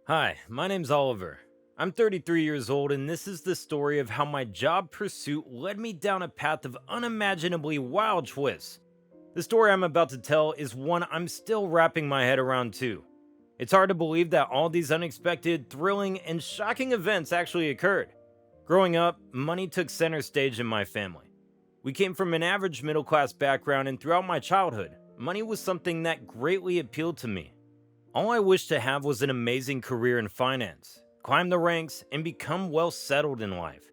Hi, my name's Oliver. I'm 33 years old, and this is the story of how my job pursuit led me down a path of unimaginably wild twists. The story I'm about to tell is one I'm still wrapping my head around too. It's hard to believe that all these unexpected, thrilling, and shocking events actually occurred. Growing up, money took center stage in my family. We came from an average middle class background, and throughout my childhood, money was something that greatly appealed to me. All I wished to have was an amazing career in finance, climb the ranks, and become well settled in life.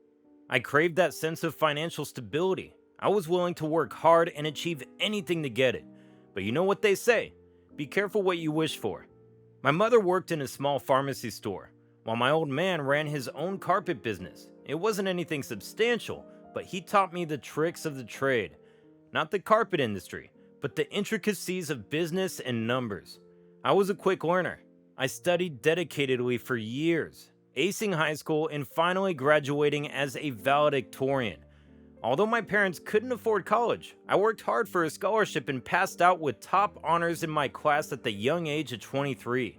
I craved that sense of financial stability. I was willing to work hard and achieve anything to get it. But you know what they say, be careful what you wish for. My mother worked in a small pharmacy store, while my old man ran his own carpet business. It wasn't anything substantial, but he taught me the tricks of the trade. Not the carpet industry, but the intricacies of business and numbers. I was a quick learner. I studied dedicatedly for years, acing high school and finally graduating as a valedictorian. Although my parents couldn't afford college, I worked hard for a scholarship and passed out with top honors in my class at the young age of 23.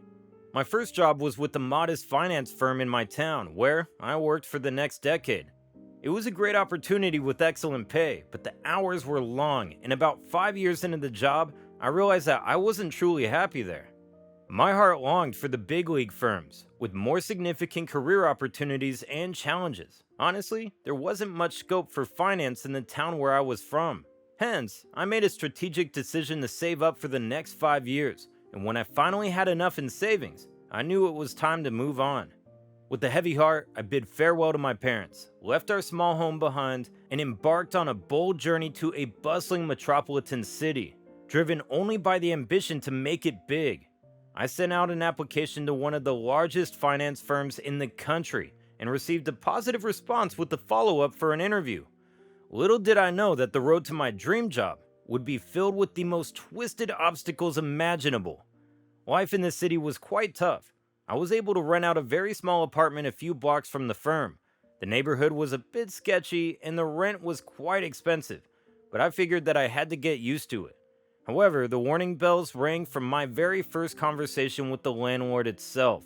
My first job was with a modest finance firm in my town, where I worked for the next decade. It was a great opportunity with excellent pay, but the hours were long, and about 5 years into the job, I realized that I wasn't truly happy there. My heart longed for the big league firms, with more significant career opportunities and challenges. Honestly, there wasn't much scope for finance in the town where I was from. Hence, I made a strategic decision to save up for the next 5 years, and when I finally had enough in savings, I knew it was time to move on. With a heavy heart, I bid farewell to my parents, left our small home behind, and embarked on a bold journey to a bustling metropolitan city, driven only by the ambition to make it big. I sent out an application to one of the largest finance firms in the country and received a positive response with the follow-up for an interview. Little did I know that the road to my dream job would be filled with the most twisted obstacles imaginable. Life in the city was quite tough. I was able to rent out a very small apartment a few blocks from the firm. The neighborhood was a bit sketchy and the rent was quite expensive, but I figured that I had to get used to it. However, the warning bells rang from my very first conversation with the landlord itself.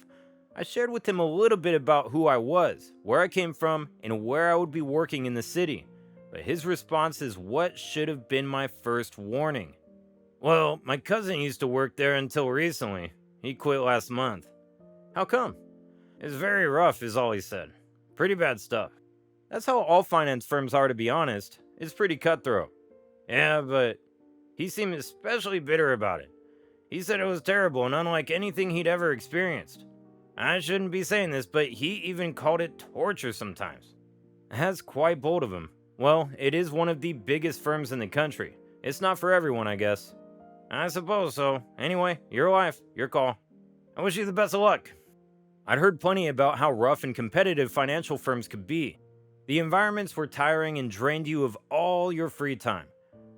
I shared with him a little bit about who I was, where I came from, and where I would be working in the city. But his response is what should have been my first warning. Well, my cousin used to work there until recently. He quit last month. How come? It's very rough, is all he said. Pretty bad stuff. That's how all finance firms are, to be honest. It's pretty cutthroat. Yeah, but he seemed especially bitter about it. He said it was terrible and unlike anything he'd ever experienced. I shouldn't be saying this, but he even called it torture sometimes. That's quite bold of him. Well, it is one of the biggest firms in the country. It's not for everyone, I guess. I suppose so. Anyway, your life, your call. I wish you the best of luck. I'd heard plenty about how rough and competitive financial firms could be. The environments were tiring and drained you of all your free time.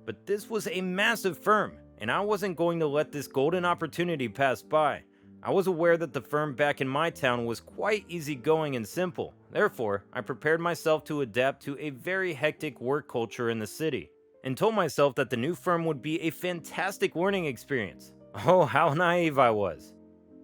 But this was a massive firm, and I wasn't going to let this golden opportunity pass by. I was aware that the firm back in my town was quite easygoing and simple. Therefore, I prepared myself to adapt to a very hectic work culture in the city, and told myself that the new firm would be a fantastic learning experience. Oh, how naive I was.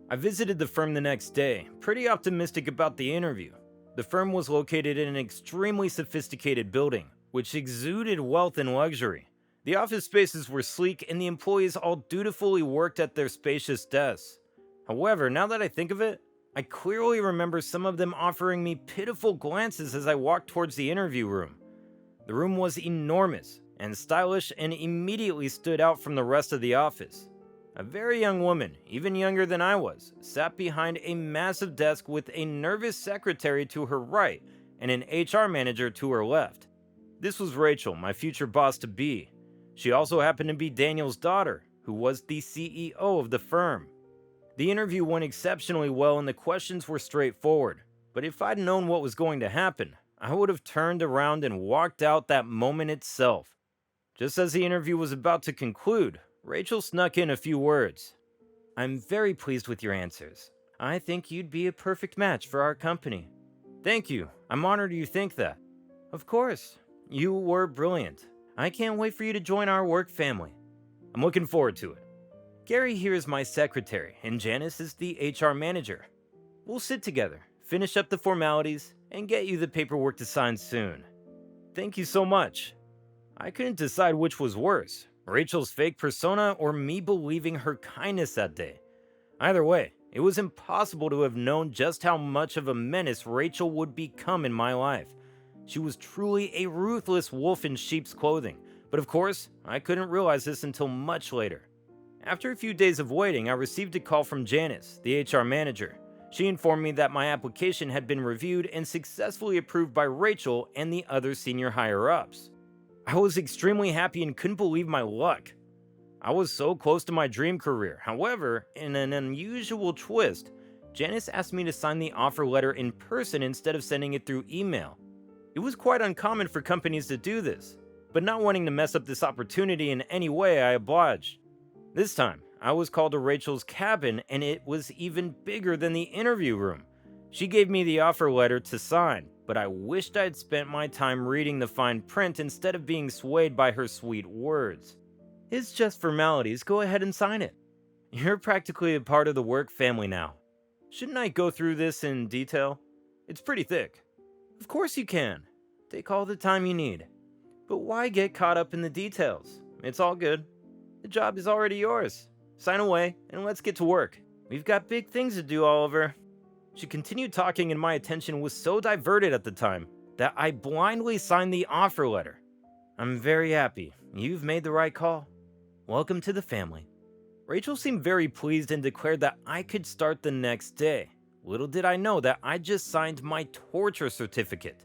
I visited the firm the next day, pretty optimistic about the interview. The firm was located in an extremely sophisticated building, which exuded wealth and luxury. The office spaces were sleek and the employees all dutifully worked at their spacious desks. However, now that I think of it, I clearly remember some of them offering me pitiful glances as I walked towards the interview room. The room was enormous and stylish and immediately stood out from the rest of the office. A very young woman, even younger than I was, sat behind a massive desk with a nervous secretary to her right and an HR manager to her left. This was Rachel, my future boss-to-be. She also happened to be Daniel's daughter, who was the CEO of the firm. The interview went exceptionally well and the questions were straightforward, but if I'd known what was going to happen, I would have turned around and walked out that moment itself. Just as the interview was about to conclude, Rachel snuck in a few words. I'm very pleased with your answers. I think you'd be a perfect match for our company. Thank you. I'm honored you think that. Of course. You were brilliant. I can't wait for you to join our work family. I'm looking forward to it. Gary here is my secretary, and Janice is the HR manager. We'll sit together, finish up the formalities, and get you the paperwork to sign soon. Thank you so much. I couldn't decide which was worse, Rachel's fake persona or me believing her kindness that day. Either way, it was impossible to have known just how much of a menace Rachel would become in my life. She was truly a ruthless wolf in sheep's clothing, but of course, I couldn't realize this until much later. After a few days of waiting, I received a call from Janice, the HR manager. She informed me that my application had been reviewed and successfully approved by Rachel and the other senior higher-ups. I was extremely happy and couldn't believe my luck. I was so close to my dream career. However, in an unusual twist, Janice asked me to sign the offer letter in person instead of sending it through email. It was quite uncommon for companies to do this, but not wanting to mess up this opportunity in any way, I obliged. This time, I was called to Rachel's cabin, and it was even bigger than the interview room. She gave me the offer letter to sign, but I wished I'd spent my time reading the fine print instead of being swayed by her sweet words. It's just formalities, go ahead and sign it. You're practically a part of the work family now. Shouldn't I go through this in detail? It's pretty thick. Of course you can. Take all the time you need. But why get caught up in the details? It's all good. The job is already yours. Sign away, and let's get to work. We've got big things to do, Oliver. She continued talking, and my attention was so diverted at the time that I blindly signed the offer letter. I'm very happy. You've made the right call. Welcome to the family. Rachel seemed very pleased and declared that I could start the next day. Little did I know that I just signed my torture certificate.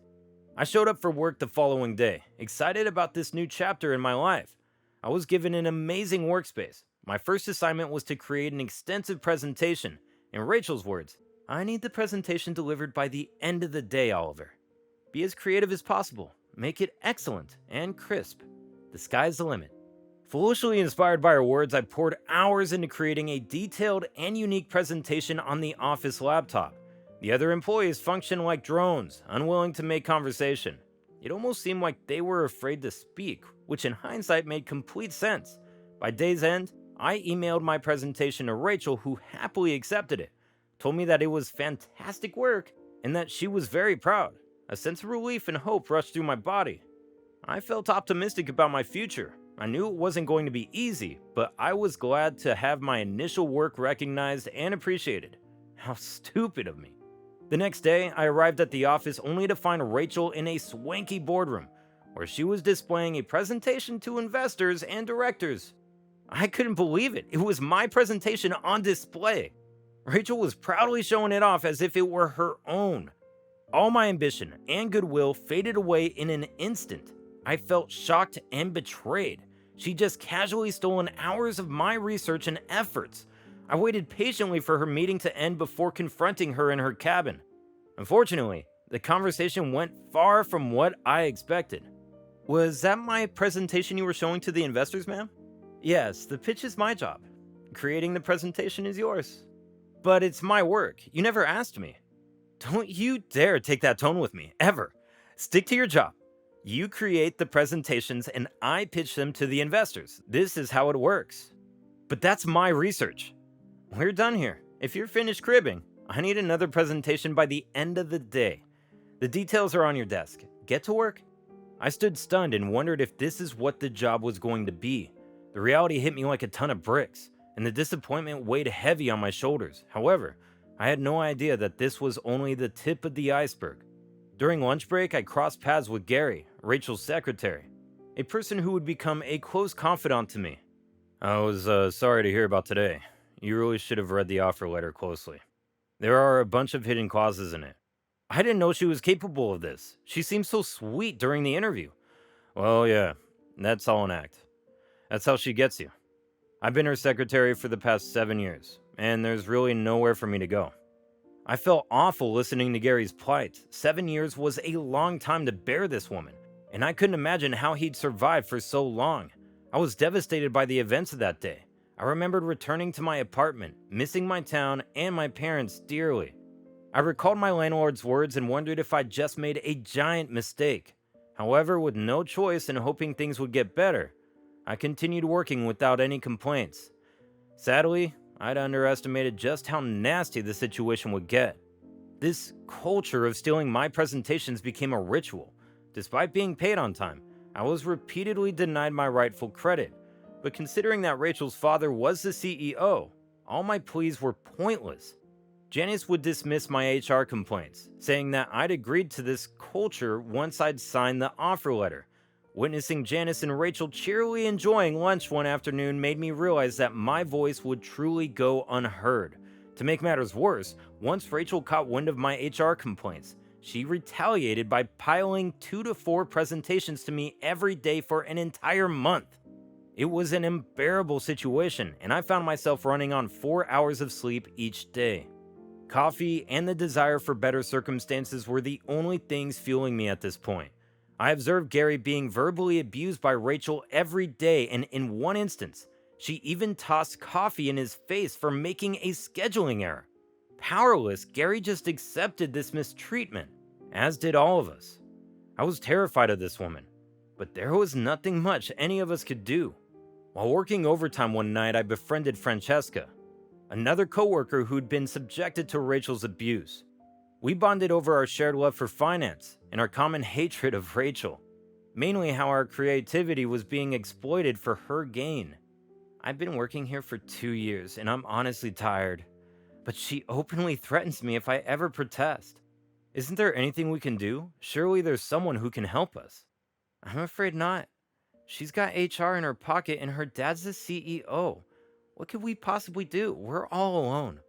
I showed up for work the following day, excited about this new chapter in my life. I was given an amazing workspace. My first assignment was to create an extensive presentation. In Rachel's words, I need the presentation delivered by the end of the day, Oliver. Be as creative as possible. Make it excellent and crisp. The sky's the limit. Foolishly inspired by her words, I poured hours into creating a detailed and unique presentation on the office laptop. The other employees functioned like drones, unwilling to make conversation. It almost seemed like they were afraid to speak, which in hindsight made complete sense. By day's end, I emailed my presentation to Rachel, who happily accepted it, told me that it was fantastic work, and that she was very proud. A sense of relief and hope rushed through my body. I felt optimistic about my future. I knew it wasn't going to be easy, but I was glad to have my initial work recognized and appreciated. How stupid of me. The next day, I arrived at the office only to find Rachel in a swanky boardroom, where she was displaying a presentation to investors and directors. I couldn't believe it. It was my presentation on display. Rachel was proudly showing it off as if it were her own. All my ambition and goodwill faded away in an instant. I felt shocked and betrayed. She just casually stolen hours of my research and efforts. I waited patiently for her meeting to end before confronting her in her cabin. Unfortunately, the conversation went far from what I expected. Was that my presentation you were showing to the investors, ma'am? Yes, the pitch is my job. Creating the presentation is yours. But it's my work. You never asked me. Don't you dare take that tone with me, ever. Stick to your job. You create the presentations and I pitch them to the investors. This is how it works. But that's my research. We're done here. If you're finished cribbing, I need another presentation by the end of the day. The details are on your desk. Get to work. I stood stunned and wondered if this is what the job was going to be. The reality hit me like a ton of bricks, and the disappointment weighed heavy on my shoulders. However, I had no idea that this was only the tip of the iceberg. During lunch break, I crossed paths with Gary, Rachel's secretary, a person who would become a close confidant to me. I was sorry to hear about today. You really should have read the offer letter closely. There are a bunch of hidden clauses in it. I didn't know she was capable of this. She seemed so sweet during the interview. Well, yeah, that's all an act. That's how she gets you. I've been her secretary for the past 7 years, and there's really nowhere for me to go. I felt awful listening to Gary's plight. 7 years was a long time to bear this woman, and I couldn't imagine how he'd survived for so long. I was devastated by the events of that day. I remembered returning to my apartment, missing my town and my parents dearly. I recalled my landlord's words and wondered if I'd just made a giant mistake. However, with no choice and hoping things would get better, I continued working without any complaints. Sadly, I'd underestimated just how nasty the situation would get. This culture of stealing my presentations became a ritual. Despite being paid on time, I was repeatedly denied my rightful credit. But considering that Rachel's father was the CEO, all my pleas were pointless. Janice would dismiss my HR complaints, saying that I'd agreed to this culture once I'd signed the offer letter. Witnessing Janice and Rachel cheerily enjoying lunch one afternoon made me realize that my voice would truly go unheard. To make matters worse, once Rachel caught wind of my HR complaints, she retaliated by piling 2 to 4 presentations to me every day for an entire month. It was an unbearable situation, and I found myself running on 4 hours of sleep each day. Coffee and the desire for better circumstances were the only things fueling me at this point. I observed Gary being verbally abused by Rachel every day, and in one instance, she even tossed coffee in his face for making a scheduling error. Powerless, Gary just accepted this mistreatment, as did all of us. I was terrified of this woman, but there was nothing much any of us could do. While working overtime one night, I befriended Francesca, another coworker who'd been subjected to Rachel's abuse. We bonded over our shared love for finance and our common hatred of Rachel, mainly how our creativity was being exploited for her gain. I've been working here for 2 years and I'm honestly tired, but she openly threatens me if I ever protest. Isn't there anything we can do? Surely there's someone who can help us. I'm afraid not. She's got HR in her pocket and her dad's the CEO. What could we possibly do? We're all alone.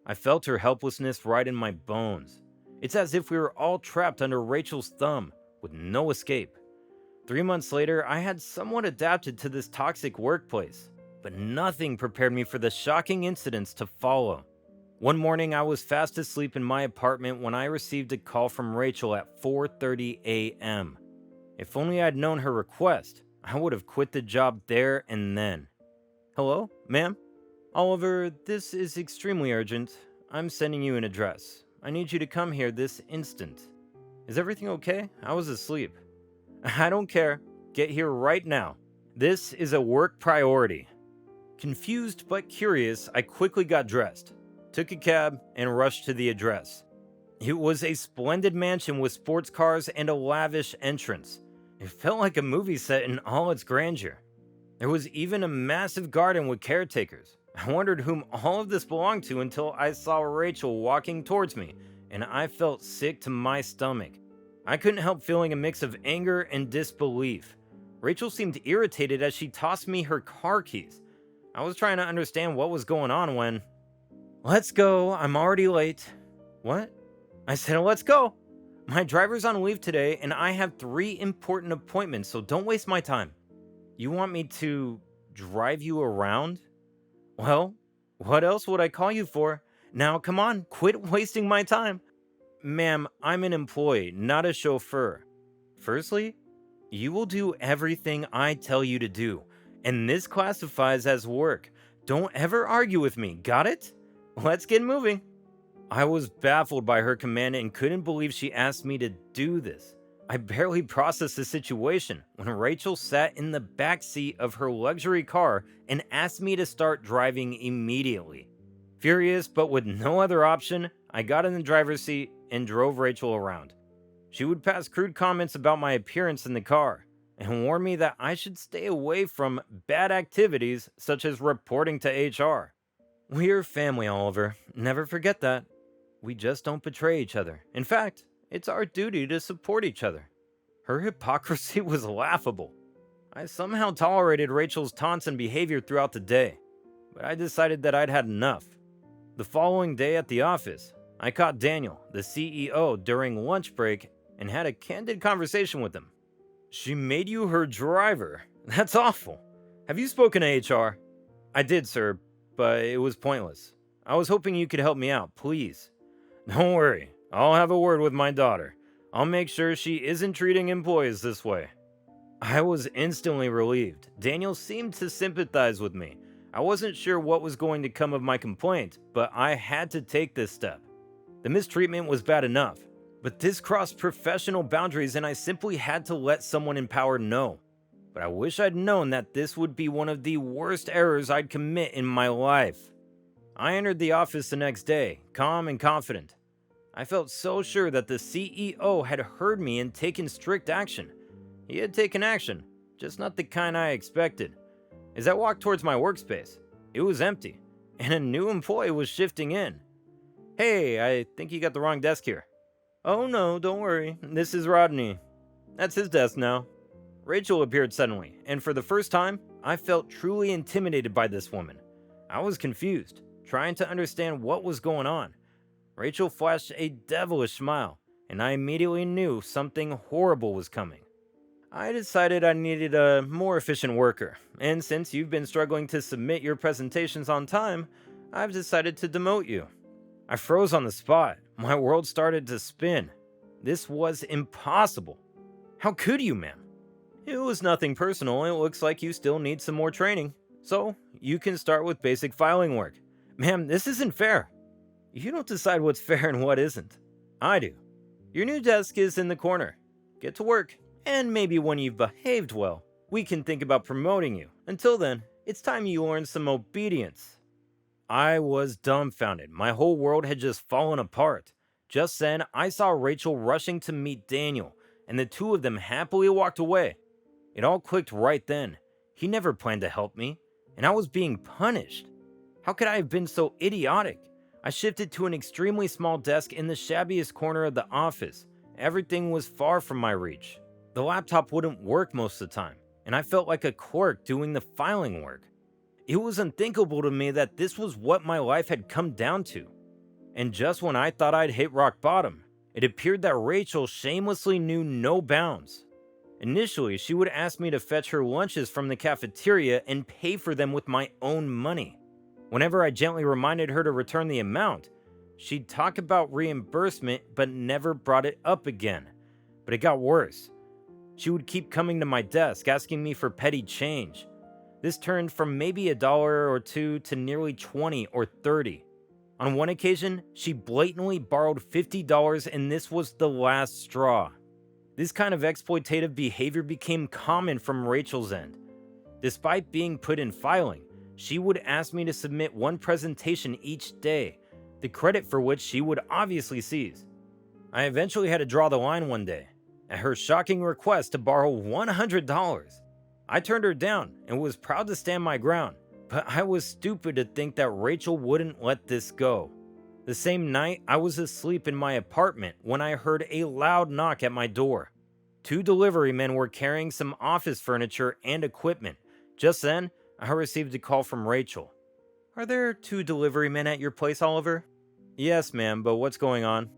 I felt her helplessness right in my bones. It's as if we were all trapped under Rachel's thumb, with no escape. 3 months later, I had somewhat adapted to this toxic workplace, but nothing prepared me for the shocking incidents to follow. One morning, I was fast asleep in my apartment when I received a call from Rachel at 4:30 a.m. If only I'd known her request, I would have quit the job there and then. Hello, ma'am? Oliver, this is extremely urgent. I'm sending you an address. I need you to come here this instant. Is everything okay? I was asleep. I don't care. Get here right now. This is a work priority. Confused but curious, I quickly got dressed, took a cab, and rushed to the address. It was a splendid mansion with sports cars and a lavish entrance. It felt like a movie set in all its grandeur. There was even a massive garden with caretakers. I wondered whom all of this belonged to until I saw Rachel walking towards me, and I felt sick to my stomach. I couldn't help feeling a mix of anger and disbelief. Rachel seemed irritated as she tossed me her car keys. I was trying to understand what was going on when... Let's go, I'm already late. What? I said, let's go. My driver's on leave today, and I have 3 important appointments, so don't waste my time. You want me to drive you around? Well, what else would I call you for? Now, come on, quit wasting my time. Ma'am, I'm an employee, not a chauffeur. Firstly, you will do everything I tell you to do, and this classifies as work. Don't ever argue with me, got it? Let's get moving. I was baffled by her command and couldn't believe she asked me to do this. I barely processed the situation when Rachel sat in the back seat of her luxury car and asked me to start driving immediately. Furious but with no other option, I got in the driver's seat and drove Rachel around. She would pass crude comments about my appearance in the car and warn me that I should stay away from bad activities such as reporting to HR. We're family, Oliver. Never forget that. We just don't betray each other. In fact, it's our duty to support each other. Her hypocrisy was laughable. I somehow tolerated Rachel's taunts and behavior throughout the day, but I decided that I'd had enough. The following day at the office, I caught Daniel, the CEO, during lunch break and had a candid conversation with him. She made you her driver. That's awful. Have you spoken to HR? I did, sir, but it was pointless. I was hoping you could help me out, please. Don't worry, I'll have a word with my daughter. I'll make sure she isn't treating employees this way. I was instantly relieved. Daniel seemed to sympathize with me. I wasn't sure what was going to come of my complaint, but I had to take this step. The mistreatment was bad enough, but this crossed professional boundaries and I simply had to let someone in power know. But I wish I'd known that this would be one of the worst errors I'd commit in my life. I entered the office the next day, calm and confident. I felt so sure that the CEO had heard me and taken strict action. He had taken action, just not the kind I expected. As I walked towards my workspace, it was empty, and a new employee was shifting in. "Hey, I think you got the wrong desk here." "Oh no, don't worry. This is Rodney. That's his desk now." Rachel appeared suddenly, and for the first time, I felt truly intimidated by this woman. I was confused, trying to understand what was going on. Rachel flashed a devilish smile, and I immediately knew something horrible was coming. "I decided I needed a more efficient worker, and since you've been struggling to submit your presentations on time, I've decided to demote you." I froze on the spot. My world started to spin. This was impossible. "How could you, ma'am?" "It was nothing personal. It looks like you still need some more training. So, you can start with basic filing work." "Ma'am, this isn't fair." "You don't decide what's fair and what isn't. I do. Your new desk is in the corner. Get to work. And maybe when you've behaved well, we can think about promoting you. Until then, it's time you learn some obedience." I was dumbfounded. My whole world had just fallen apart. Just then, I saw Rachel rushing to meet Daniel, and the two of them happily walked away. It all clicked right then. He never planned to help me, and I was being punished. How could I have been so idiotic? I shifted to an extremely small desk in the shabbiest corner of the office. Everything was far from my reach. The laptop wouldn't work most of the time, and I felt like a clerk doing the filing work. It was unthinkable to me that this was what my life had come down to. And just when I thought I'd hit rock bottom, it appeared that Rachel shamelessly knew no bounds. Initially, she would ask me to fetch her lunches from the cafeteria and pay for them with my own money. Whenever I gently reminded her to return the amount, she'd talk about reimbursement but never brought it up again. But it got worse. She would keep coming to my desk asking me for petty change. This turned from maybe $1 or $2 to nearly 20 or 30. On one occasion, she blatantly borrowed $50 and this was the last straw. This kind of exploitative behavior became common from Rachel's end. Despite being put in filing, she would ask me to submit one presentation each day, the credit for which she would obviously seize. I eventually had to draw the line one day, at her shocking request to borrow $100. I turned her down and was proud to stand my ground, but I was stupid to think that Rachel wouldn't let this go. The same night, I was asleep in my apartment when I heard a loud knock at my door. 2 delivery men were carrying some office furniture and equipment. Just then, I received a call from Rachel. "Are there 2 delivery men at your place, Oliver?" "Yes, ma'am, but what's going on?"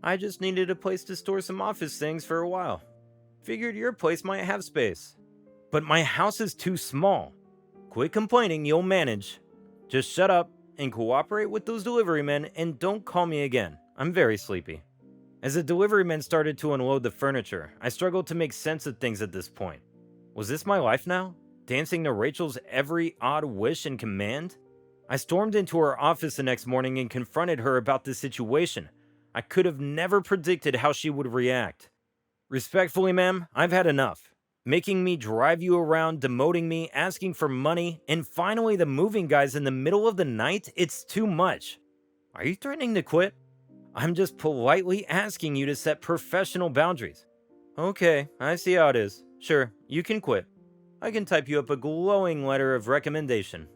"I just needed a place to store some office things for a while. Figured your place might have space." "But my house is too small." "Quit complaining, you'll manage. Just shut up and cooperate with those delivery men and don't call me again. I'm very sleepy." As the delivery men started to unload the furniture, I struggled to make sense of things at this point. Was this my life now? Dancing to Rachel's every odd wish and command? I stormed into her office the next morning and confronted her about the situation. I could have never predicted how she would react. "Respectfully, ma'am, I've had enough. Making me drive you around, demoting me, asking for money, and finally the moving guys in the middle of the night? It's too much." "Are you threatening to quit?" "I'm just politely asking you to set professional boundaries." "Okay, I see how it is. Sure, you can quit. I can type you up a glowing letter of recommendation."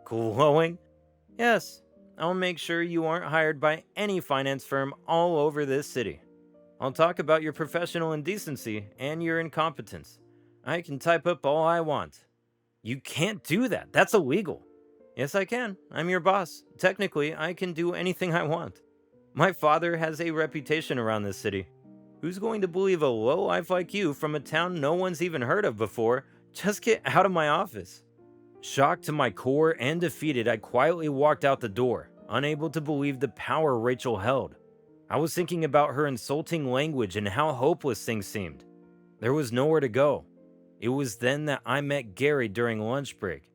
"Glowing?" "Yes, I'll make sure you aren't hired by any finance firm all over this city. I'll talk about your professional indecency and your incompetence. I can type up all I want." "You can't do that. That's illegal." "Yes, I can. I'm your boss. Technically, I can do anything I want. My father has a reputation around this city. Who's going to believe a lowlife like you from a town no one's even heard of before? Just get out of my office." Shocked to my core and defeated, I quietly walked out the door, unable to believe the power Rachel held. I was thinking about her insulting language and how hopeless things seemed. There was nowhere to go. It was then that I met Gary during lunch break.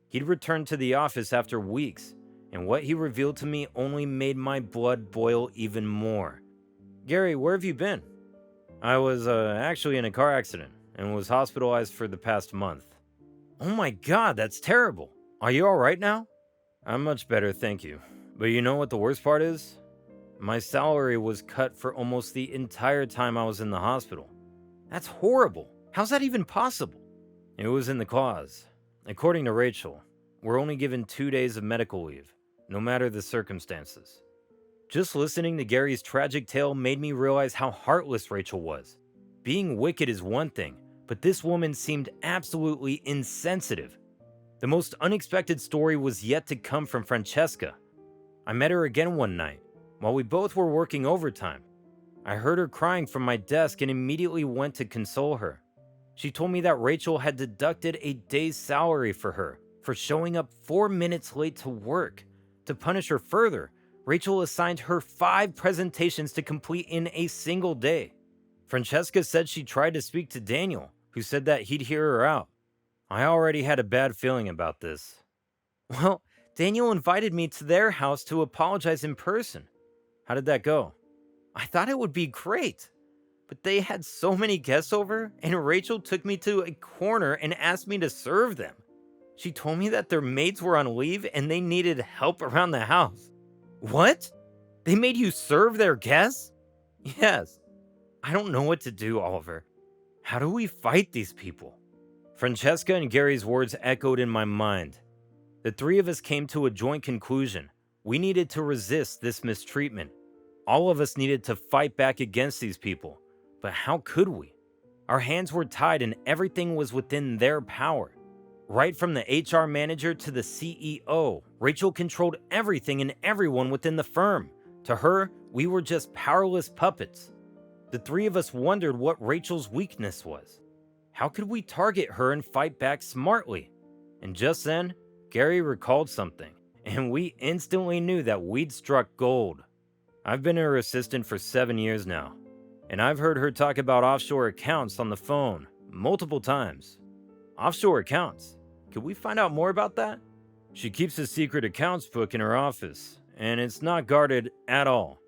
He'd returned to the office after weeks, and what he revealed to me only made my blood boil even more. "Gary, where have you been?" "I was actually in a car accident and was hospitalized for the past month." "Oh my god, that's terrible. Are you alright now?" "I'm much better, thank you. But you know what the worst part is? My salary was cut for almost the entire time I was in the hospital. That's horrible. How's that even possible? It was in the clause. According to Rachel, we're only given 2 days of medical leave, no matter the circumstances. Just listening to Gary's tragic tale made me realize how heartless Rachel was. Being wicked is one thing, but this woman seemed absolutely insensitive. The most unexpected story was yet to come from Francesca. I met her again one night, while we both were working overtime. I heard her crying from my desk and immediately went to console her. She told me that Rachel had deducted a day's salary for her for showing up 4 minutes late to work. To punish her further, Rachel assigned her 5 presentations to complete in a single day. Francesca said she tried to speak to Daniel, who said that he'd hear her out. I already had a bad feeling about this. Well, Daniel invited me to their house to apologize in person. How did that go? I thought it would be great, but they had so many guests over, and Rachel took me to a corner and asked me to serve them. She told me that their maids were on leave and they needed help around the house. What? They made you serve their guests? Yes. I don't know what to do, Oliver. How do we fight these people? Francesca and Gary's words echoed in my mind. The 3 of us came to a joint conclusion. We needed to resist this mistreatment. All of us needed to fight back against these people. But how could we? Our hands were tied and everything was within their power. Right from the HR manager to the CEO, Rachel controlled everything and everyone within the firm. To her, we were just powerless puppets. The 3 of us wondered what Rachel's weakness was. How could we target her and fight back smartly? And just then, Gary recalled something, and we instantly knew that we'd struck gold. I've been her assistant for 7 years now, and I've heard her talk about offshore accounts on the phone multiple times. Offshore accounts? Could we find out more about that? She keeps a secret accounts book in her office, and it's not guarded at all.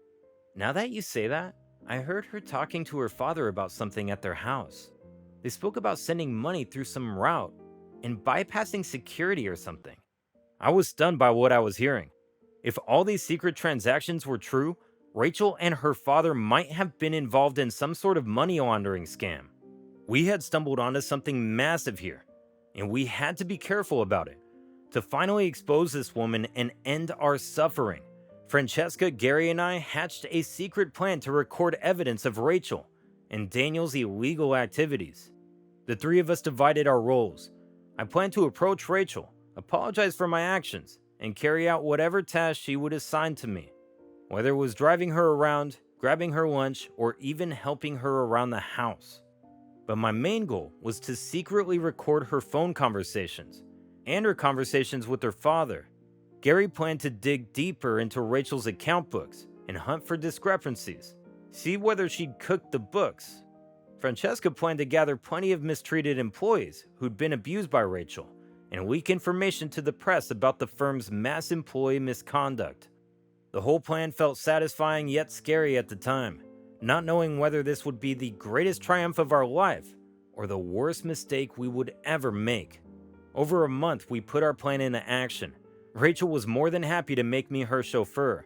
Now that you say that, I heard her talking to her father about something at their house. They spoke about sending money through some route and bypassing security or something. I was stunned by what I was hearing. If all these secret transactions were true, Rachel and her father might have been involved in some sort of money laundering scam. We had stumbled onto something massive here, and we had to be careful about it. To finally expose this woman and end our suffering, Francesca, Gary, and I hatched a secret plan to record evidence of Rachel and Daniel's illegal activities. The 3 of us divided our roles. I planned to approach Rachel, apologize for my actions, and carry out whatever task she would assign to me. Whether it was driving her around, grabbing her lunch, or even helping her around the house. But my main goal was to secretly record her phone conversations and her conversations with her father. Gary planned to dig deeper into Rachel's account books and hunt for discrepancies, see whether she'd cooked the books. Francesca planned to gather plenty of mistreated employees who'd been abused by Rachel and leak information to the press about the firm's mass employee misconduct. The whole plan felt satisfying yet scary at the time, not knowing whether this would be the greatest triumph of our life or the worst mistake we would ever make. Over a month, we put our plan into action. Rachel was more than happy to make me her chauffeur,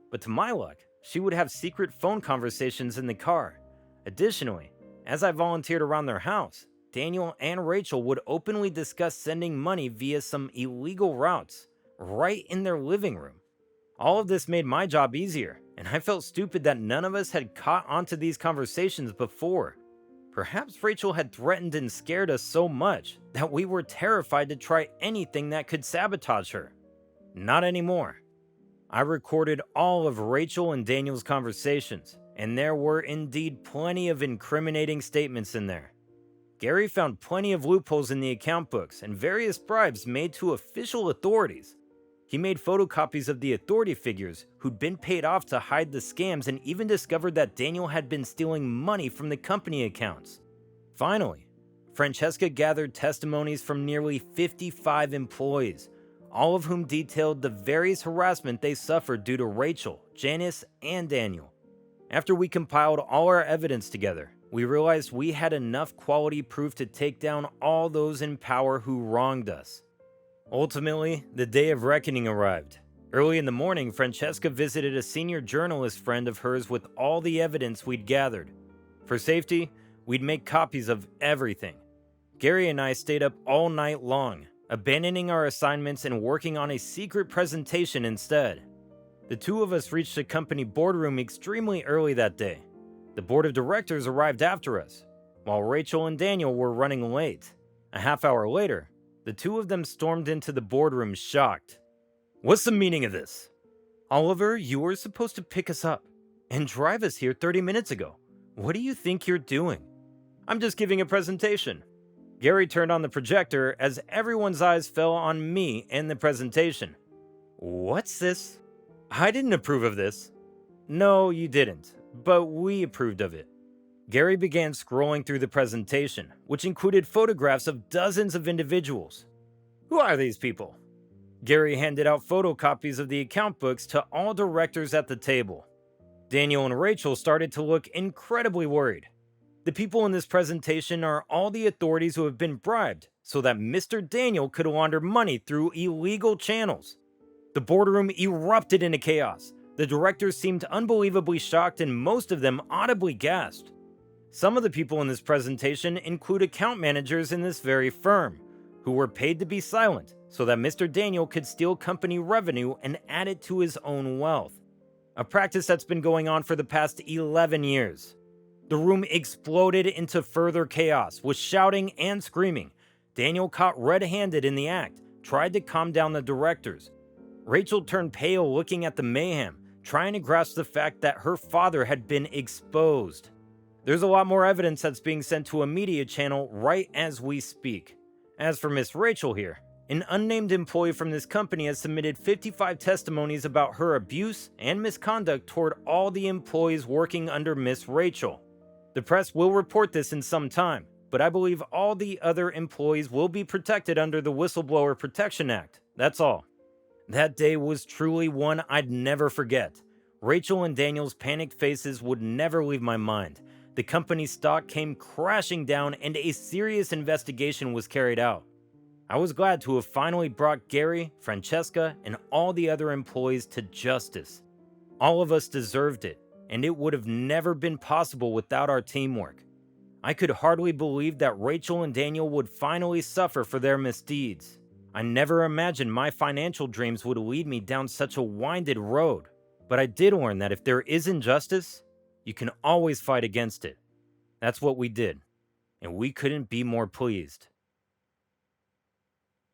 but to my luck, she would have secret phone conversations in the car. Additionally, as I volunteered around their house, Daniel and Rachel would openly discuss sending money via some illegal routes right in their living room. All of this made my job easier, and I felt stupid that none of us had caught onto these conversations before. Perhaps Rachel had threatened and scared us so much that we were terrified to try anything that could sabotage her. Not anymore. I recorded all of Rachel and Daniel's conversations, and there were indeed plenty of incriminating statements in there. Gary found plenty of loopholes in the account books and various bribes made to official authorities. He made photocopies of the authority figures who'd been paid off to hide the scams and even discovered that Daniel had been stealing money from the company accounts. Finally, Francesca gathered testimonies from nearly 55 employees, all of whom detailed the various harassment they suffered due to Rachel, Janice, and Daniel. After we compiled all our evidence together, we realized we had enough quality proof to take down all those in power who wronged us. Ultimately, the day of reckoning arrived. Early in the morning, Francesca visited a senior journalist friend of hers with all the evidence we'd gathered. For safety, we'd make copies of everything. Gary and I stayed up all night long, abandoning our assignments and working on a secret presentation instead. The two of us reached the company boardroom extremely early that day. The board of directors arrived after us, while Rachel and Daniel were running late. A half hour later, the two of them stormed into the boardroom shocked. "What's the meaning of this?" "Oliver, you were supposed to pick us up and drive us here 30 minutes ago. What do you think you're doing?" "I'm just giving a presentation." Gary turned on the projector as everyone's eyes fell on me and the presentation. "What's this?" "I didn't approve of this." "No, you didn't, but we approved of it." Gary began scrolling through the presentation, which included photographs of dozens of individuals. "Who are these people?" Gary handed out photocopies of the account books to all directors at the table. Daniel and Rachel started to look incredibly worried. The people in this presentation are all the authorities who have been bribed so that Mr. Daniel could launder money through illegal channels. The boardroom erupted into chaos. The directors seemed unbelievably shocked and most of them audibly gasped. Some of the people in this presentation include account managers in this very firm, who were paid to be silent so that Mr. Daniel could steal company revenue and add it to his own wealth. A practice that's been going on for the past 11 years. The room exploded into further chaos with shouting and screaming. Daniel, caught red-handed in the act, tried to calm down the directors. Rachel turned pale looking at the mayhem, trying to grasp the fact that her father had been exposed. There's a lot more evidence that's being sent to a media channel right as we speak. As for Miss Rachel here, an unnamed employee from this company has submitted 55 testimonies about her abuse and misconduct toward all the employees working under Miss Rachel. The press will report this in some time, but I believe all the other employees will be protected under the Whistleblower Protection Act. That's all. That day was truly one I'd never forget. Rachel and Daniel's panicked faces would never leave my mind. The company's stock came crashing down and a serious investigation was carried out. I was glad to have finally brought Gary, Francesca, and all the other employees to justice. All of us deserved it, and it would have never been possible without our teamwork. I could hardly believe that Rachel and Daniel would finally suffer for their misdeeds. I never imagined my financial dreams would lead me down such a winding road, but I did learn that if there is injustice, you can always fight against it. That's what we did, and we couldn't be more pleased.